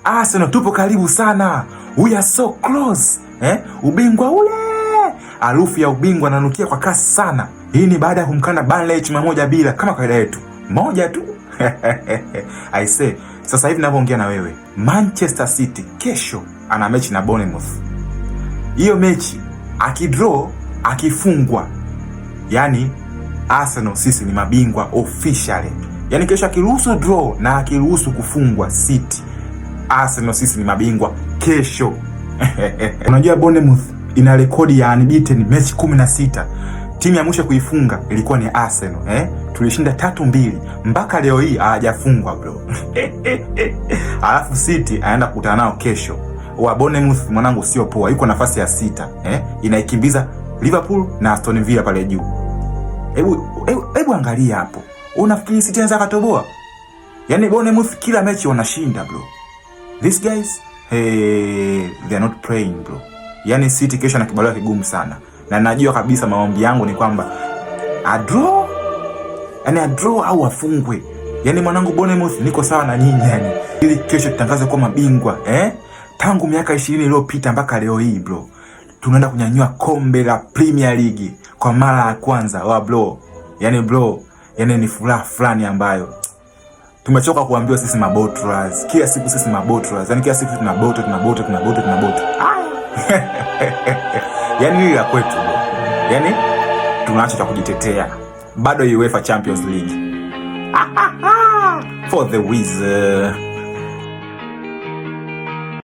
Arsenal tupo karibu sana. We are so close. Ubingwa ule. Harufu ya ubingwa nanukia kwa kasi sana. Hii ni baada ya kumkanda Burnley 1-1 kama kawaida yetu. Moja tu. I say, sasa hivi ninapoongea na wewe, Manchester City kesho ana mechi na Bournemouth. Hiyo mechi akidraw, akifungwa, yani Arsenal sisi ni mabingwa officially. Yani kesho akiruhusu draw na akiruhusu kufungwa City, Arsenal sisi ni mabingwa kesho. Unajua Bournemouth ina rekodi ya unbeaten mechi 16. Timu ya mwisho kuifunga ilikuwa ni Arsenal, tulishinda 3-2 mpaka leo hii hajafungwa bro. Alafu City anaenda kukutana nao kesho. Wa Bournemouth mwanangu sio poa, yuko nafasi ya 6, inaikimbiza Liverpool na Aston Villa pale juu. Hebu angalia hapo. Unafikiri City anaweza katoboa? Yani Bournemouth kila mechi wanashinda bro. These guys, they are not praying bro. Yani City kesho na kibarua kigumu sana. Na najua kabisa maombi yangu ni kwamba a draw au afungwe. Yani mwanangu Bournemouth niko sawa na nyinyi yani. Ili kesho tutangaze kwa mabingwa, tangu miaka 20 iliyopita mpaka leo hii bro. Tunaenda kunyanyua kombe la Premier League kwa mara ya kwanza wa bro. Yani ni furaha fulani ambayo tumechoka kuambiwa sisi mabotrers. Kila siku sisi mabotrers. Yani kila siku tunabota. Yani hili la kwetu bro. Yani tunaacha cha kujitetea. Bado UEFA Champions League. For the Wizard.